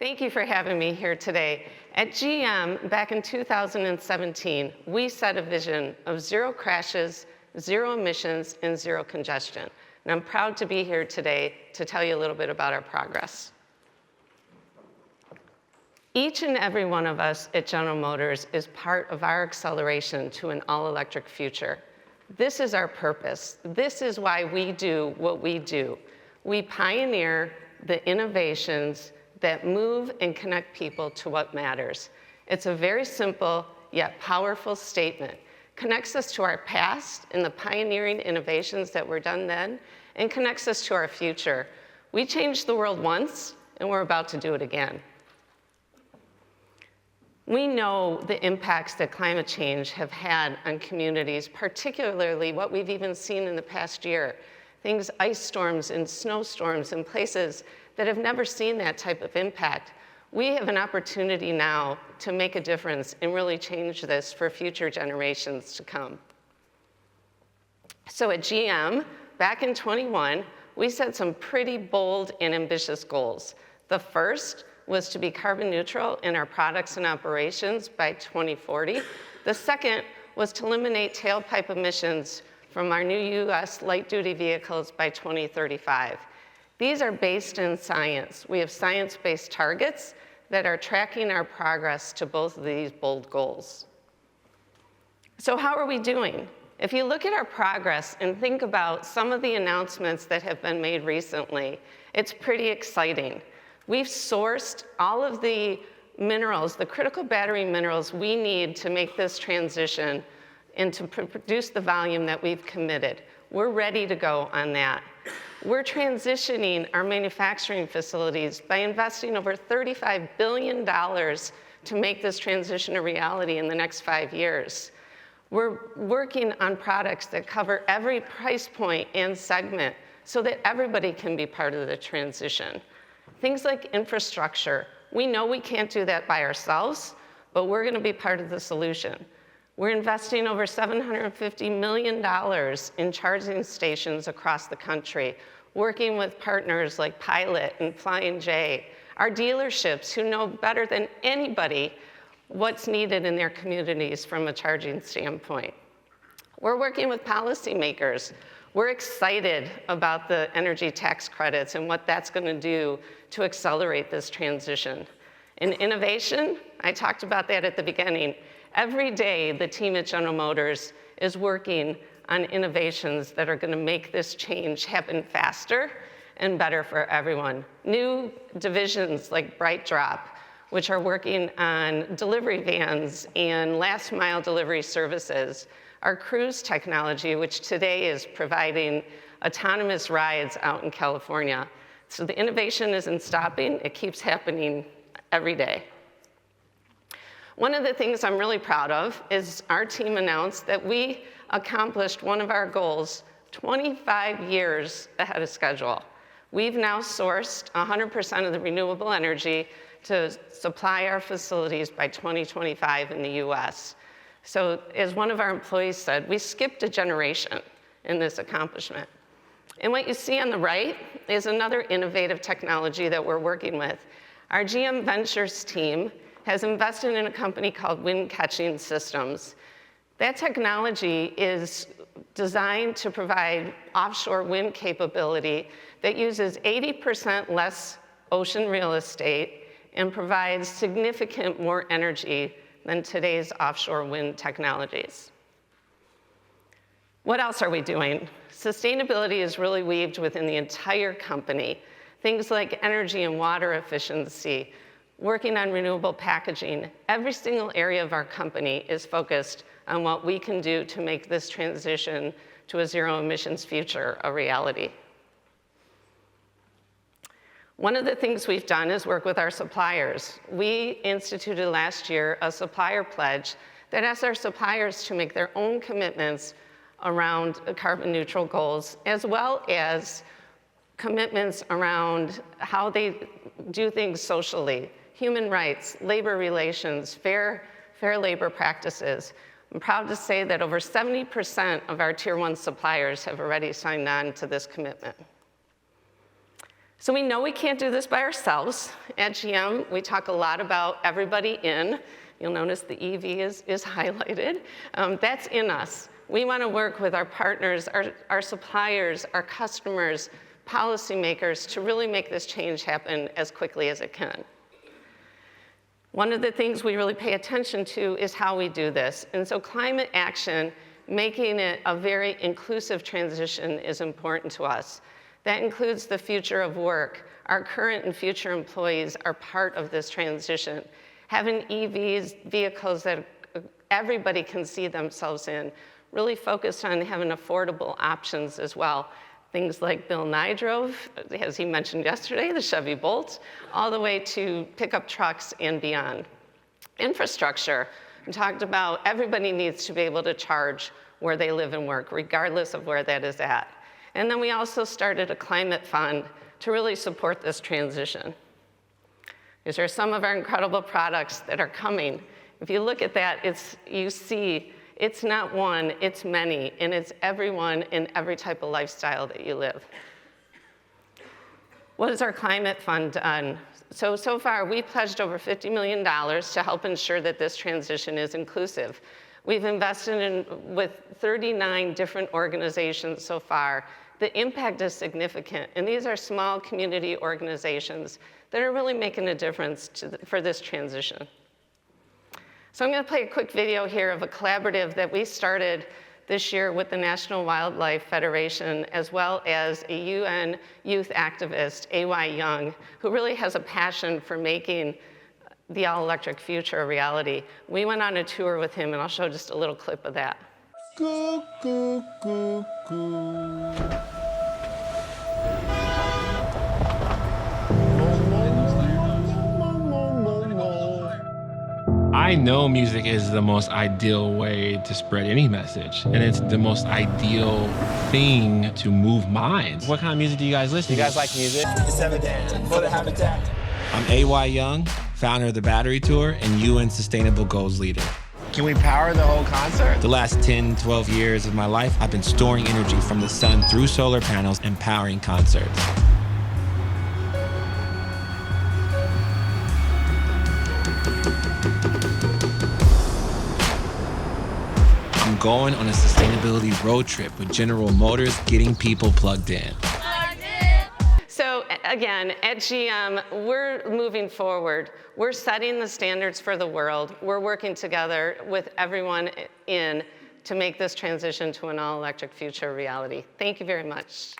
Thank you for having me here today. At GM, back in 2017, we set a vision of zero crashes, zero emissions, and zero congestion. And I'm proud to be here today to tell you a little bit about our progress. Each and every one of us at General Motors is part of our acceleration to an all-electric future. This is our purpose. This is why we do what we do. We pioneer the innovations that move and connect people to what matters. It's a very simple yet powerful statement. Connects us to our past and the pioneering innovations that were done then, and connects us to our future. We changed the world once, and we're about to do it again. We know the impacts that climate change have had on communities, particularly what we've even seen in the past year. Things, ice storms and snowstorms in places that have never seen that type of impact. We have an opportunity now to make a difference and really change this for future generations to come. So at GM, back in 21, we set some pretty bold and ambitious goals. The first was to be carbon neutral in our products and operations by 2040. The second was to eliminate tailpipe emissions from our new US light-duty vehicles by 2035. These are based in science. We have science-based targets that are tracking our progress to both of these bold goals. So how are we doing? If you look at our progress and think about some of the announcements that have been made recently, it's pretty exciting. We've sourced all of the minerals, the critical battery minerals we need to make this transition and to produce the volume that we've committed. We're ready to go on that. We're transitioning our manufacturing facilities by investing over $35 billion to make this transition a reality in the next 5 years. We're working on products that cover every price point and segment so that everybody can be part of the transition. Things like infrastructure. We know we can't do that by ourselves, but we're going to be part of the solution. We're investing over $750 million in charging stations across the country, working with partners like Pilot and Flying J, our dealerships who know better than anybody what's needed in their communities from a charging standpoint. We're working with policymakers. We're excited about the energy tax credits and what that's going to do to accelerate this transition. In innovation, I talked about that at the beginning. Every day, the team at General Motors is working on innovations that are going to make this change happen faster and better for everyone. New divisions like BrightDrop, which are working on delivery vans and last mile delivery services. Our cruise technology, which today is providing autonomous rides out in California. So the innovation isn't stopping, it keeps happening every day. One of the things I'm really proud of is our team announced that we accomplished one of our goals 25 years ahead of schedule. We've now sourced 100% of the renewable energy to supply our facilities by 2025 in the US. So as one of our employees said, we skipped a generation in this accomplishment. And what you see on the right is another innovative technology that we're working with. Our GM Ventures team has invested in a company called Wind Catching Systems. That technology is designed to provide offshore wind capability that uses 80% less ocean real estate and provides significant more energy than today's offshore wind technologies. What else are we doing? Sustainability is really weaved within the entire company. Things like energy and water efficiency, working on renewable packaging. Every single area of our company is focused on what we can do to make this transition to a zero emissions future a reality. One of the things we've done is work with our suppliers. We instituted last year a supplier pledge that asks our suppliers to make their own commitments around carbon neutral goals, as well as commitments around how they do things socially, human rights, labor relations, fair labor practices. I'm proud to say that over 70% of our Tier 1 suppliers have already signed on to this commitment. So we know we can't do this by ourselves. At GM, we talk a lot about everybody in. You'll notice the EV is highlighted. That's in us. We want to work with our partners, our suppliers, our customers, policymakers to really make this change happen as quickly as it can. One of the things we really pay attention to is how we do this. And so climate action, making it a very inclusive transition is important to us. That includes the future of work. Our current and future employees are part of this transition. Having EVs, vehicles that everybody can see themselves in, really focused on having affordable options as well. Things like Bill Nye drove, as he mentioned yesterday, the Chevy Bolt, all the way to pickup trucks and beyond. Infrastructure, we talked about everybody needs to be able to charge where they live and work, regardless of where that is at. And then we also started a climate fund to really support this transition. These are some of our incredible products that are coming. If you look at that, you see it's not one, it's many, and it's everyone in every type of lifestyle that you live. What has our climate fund done? So far, we pledged over $50 million to help ensure that this transition is inclusive. We've invested with 39 different organizations so far. The impact is significant, and these are small community organizations that are really making a difference for this transition. So I'm going to play a quick video here of a collaborative that we started this year with the National Wildlife Federation, as well as a UN youth activist, A.Y. Young, who really has a passion for making the all-electric future a reality. We went on a tour with him, and I'll show just a little clip of that. Goo, goo, goo, goo. I know music is the most ideal way to spread any message, and it's the most ideal thing to move minds. What kind of music do you guys listen to? You guys like music? It's evident for the habitat. I'm A.Y. Young, founder of the Battery Tour and UN Sustainable Goals leader. Can we power the whole concert? The last 10, 12 years of my life, I've been storing energy from the sun through solar panels and powering concerts. I'm going on a sustainability road trip with General Motors, getting people plugged in. So again, at GM, we're moving forward. We're setting the standards for the world. We're working together with everyone to make this transition to an all-electric future a reality. Thank you very much.